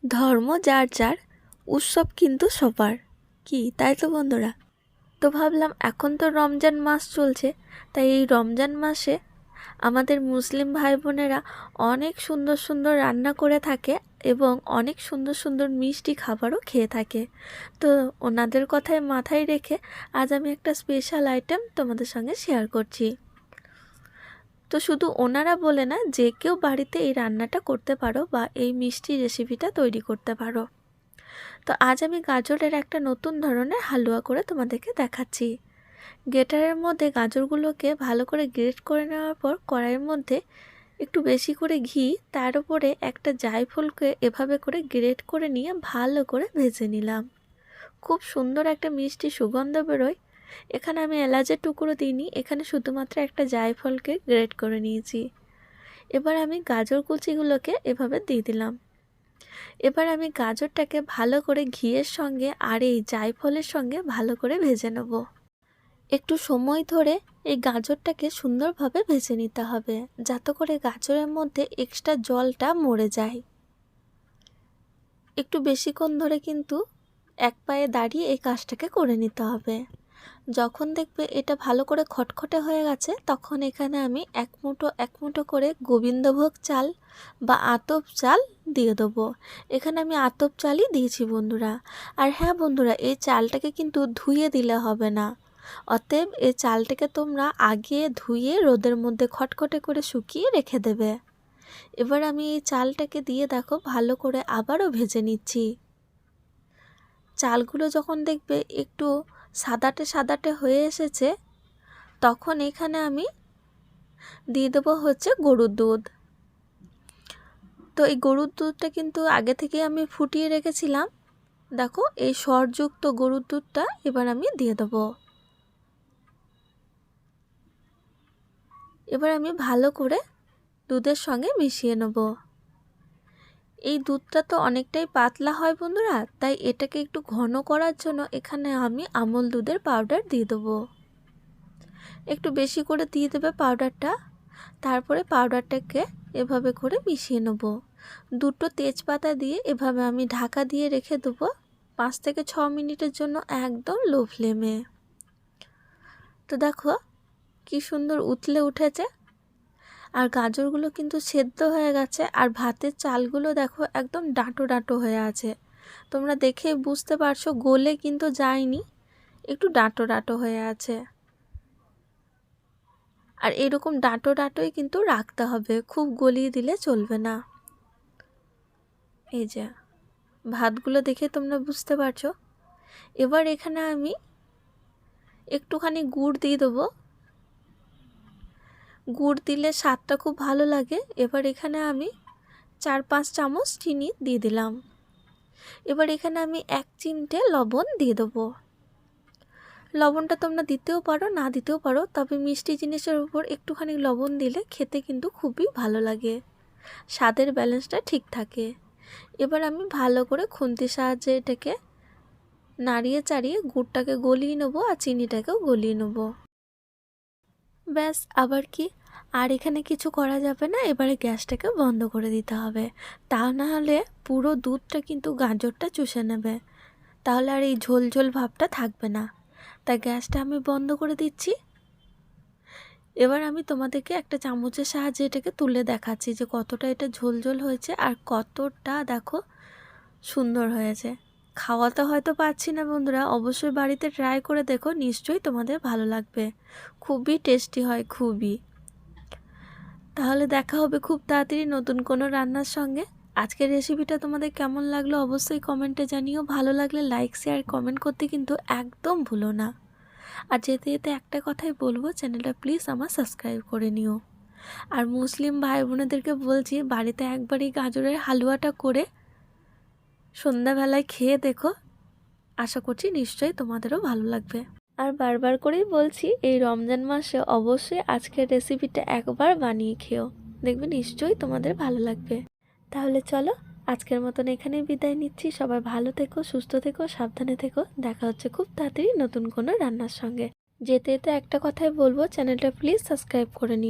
ধর্ম যার যার, উৎসব কিন্তু সবার। কি তাই তো বন্ধুরা? তো ভাবলাম এখন তো রমজান মাস চলছে, তাই এই রমজান মাসে আমাদের মুসলিম ভাই বোনেরা অনেক সুন্দর সুন্দর রান্না করে থাকে এবং অনেক সুন্দর সুন্দর মিষ্টি খাবারও খেয়ে থাকে। তো ওনাদের কথায় মাথায় রেখে আজ আমি একটা স্পেশাল আইটেম তোমাদের সঙ্গে শেয়ার করছি। তো শুধু ওনারা বলে না, যে কেউ বাড়িতে এই রান্নাটা করতে পারো বা এই মিষ্টি রেসিপিটা তৈরি করতে পারো। তো আজ আমি গাজরের একটা নতুন ধরনের হালুয়া করে তোমাদেরকে দেখাচ্ছি। গ্রেটারের মধ্যে গাজরগুলোকে ভালো করে গ্রেট করে নেওয়ার পর কড়াইয়ের মধ্যে একটু বেশি করে ঘি, তার উপরে একটা জায়ফলকে এভাবে করে গ্রেট করে নিয়ে ভালো করে ভেজে নিলাম। খুব সুন্দর একটা মিষ্টি সুগন্ধ বেরোয়। এখানে আমি এলাচের টুকরো দিইনি, এখানে শুধুমাত্র একটা জায়ফলকে গ্রেট করে নিয়েছি। এবার আমি গাজর কুচিগুলোকে এভাবে দিয়ে দিলাম। এবার আমি গাজরটাকে ভালো করে ঘিয়ের সঙ্গে আর এই জায়ফলের সঙ্গে ভালো করে ভেজে নেব। একটু সময় ধরে এই গাজরটাকে সুন্দরভাবে ভেজে নিতে হবে, যাতে করে গাজরের মধ্যে এক্সট্রা জলটা মরে যায়। একটু বেশিক্ষণ ধরে কিন্তু এক পায়ে দাঁড়িয়ে এই কাজটাকে করে নিতে হবে। যখন দেখবে এটা ভালো করে খটখটে হয়ে গেছে, তখন এখানে আমি এক মুঠো করে গোবিন্দভোগ চাল বা আতপ চাল দিয়ে দেবো। এখানে আমি আতপ চালই দিয়েছি বন্ধুরা। আর হ্যাঁ বন্ধুরা, এই চালটাকে কিন্তু ধুয়ে দিলে হবে না। অতএব এই চালটাকে তোমরা আগে ধুয়ে রোদের মধ্যে খটখটে করে শুকিয়ে রেখে দেবে। এবার আমি এই চালটাকে দিয়ে দেখো ভালো করে আবারও ভেজে নিচ্ছি। চালগুলো যখন দেখবে একটু সাদাটে সাদাটে হয়ে এসেছে, তখন এখানে আমি দিয়ে দেবো হচ্ছে গরুর দুধ। তো এই গরুর দুধটা কিন্তু আগে থেকে আমি ফুটিয়ে রেখেছিলাম। দেখো এই সরযুক্ত গরুর দুধটা এবার আমি দিয়ে দেবো। এবার আমি ভালো করে দুধের সঙ্গে মিশিয়ে নেব। এই দুধটা তো অনেকটাই পাতলা হয় বন্ধুরা, তাই এটাকে একটু ঘন করার জন্য এখানে আমি আমুল দুধের পাউডার দিয়ে দেবো। একটু বেশি করে দিয়ে দেবে পাউডারটা। তারপরে পাউডারটাকে এভাবে করে মিশিয়ে নেব। দুটো তেজপাতা দিয়ে এভাবে আমি ঢাকা দিয়ে রেখে দেবো 5 থেকে 6 মিনিটের জন্য, একদম লো ফ্লেমে। তো দেখো কি সুন্দর উতলে উঠেছে, আর গাজরগুলো কিন্তু সেদ্ধ হয়ে গেছে, আর ভাতের চালগুলো দেখো একদম ডাঁটো ডাঁটো হয়ে আছে। তোমরা দেখে বুঝতে পারছো গলে কিন্তু যায়নি, একটু ডাঁটো ডাঁটো হয়ে আছে। আর এরকম ডাঁটো ডাঁটোই কিন্তু রাখতে হবে, খুব গলিয়ে দিলে চলবে না। এই যে ভাতগুলো দেখে তোমরা বুঝতে পারছো। এবার এখানে আমি একটুখানি গুড় দিয়ে দেবো। গুড় দিলে স্বাদটা খুব ভালো লাগে। এবার এখানে আমি 4-5 চামচ চিনি দিয়ে দিলাম। এবার এখানে আমি 1 চিমটে লবণ দিয়ে দেবো। লবণটা তোমরা দিতেও পারো, না দিতেও পারো, তবে মিষ্টি জিনিসের উপর একটুখানি লবণ দিলে খেতে কিন্তু খুবই ভালো লাগে, স্বাদের ব্যালেন্সটা ঠিক থাকে। এবার আমি ভালো করে খুন্তির সাহায্যে এটাকে নাড়িয়ে চাড়িয়ে গুড়টাকে গলিয়ে নেবো আর চিনিটাকেও গলিয়ে নেবো। ব্যাস, আবার কি, আর এখানে কিছু করা যাবে না। এবারে গ্যাসটাকে বন্ধ করে দিতে হবে, তা না হলে পুরো দুধটা কিন্তু গাজরটা চুষে নেবে, তাহলে আর এই ঝোল ঝোল ভাবটা থাকবে না। তাই গ্যাসটা আমি বন্ধ করে দিচ্ছি। এবার আমি তোমাদেরকে একটা চামচের সাহায্যে এটাকে তুলে দেখাচ্ছি যে কতটা এটা ঝোল ঝোল হয়েছে আর কতটা দেখো সুন্দর হয়েছে। খাওয়াতে হয়তো পাচ্ছি না বন্ধুরা, অবশ্যই বাড়িতে ট্রাই করে দেখো, নিশ্চয়ই তোমাদের ভালো লাগবে। খুবই টেস্টি হয়, খুবই। তাহলে দেখা হবে খুব তাড়াতাড়ি নতুন কোনো রান্নার সঙ্গে। আজকের রেসিপিটা তোমাদের কেমন লাগলো অবশ্যই কমেন্টে জানিও। ভালো লাগলে লাইক শেয়ার কমেন্ট করতে কিন্তু একদম ভুলো না। আর যেতে যেতে একটা কথাই বলবো, চ্যানেলটা প্লিজ আমার সাবস্ক্রাইব করে নিও। আর মুসলিম ভাই বোনেদেরকে বলছি, বাড়িতে একবারই গাজরের হালুয়াটা করে সন্ধ্যাবেলায় খেয়ে দেখো, আশা করছি নিশ্চয়ই তোমাদেরও ভালো লাগবে। আর বারবার করেই বলছি, এই রমজান মাসে অবশ্যই আজকের রেসিপিটা একবার বানিয়ে খেও, দেখবে নিশ্চয়ই তোমাদের ভালো লাগবে। তাহলে চলো আজকের মতন এখানেই বিদায় নিচ্ছি। সবাই ভালো থেকো, সুস্থ থেকো, সাবধানে থেকো। দেখা হচ্ছে খুব তাড়াতাড়ি নতুন কোনো রান্নার সঙ্গে। যেতে যেতে একটা কথাই বলবো, চ্যানেলটা প্লিজ সাবস্ক্রাইব করে নিও।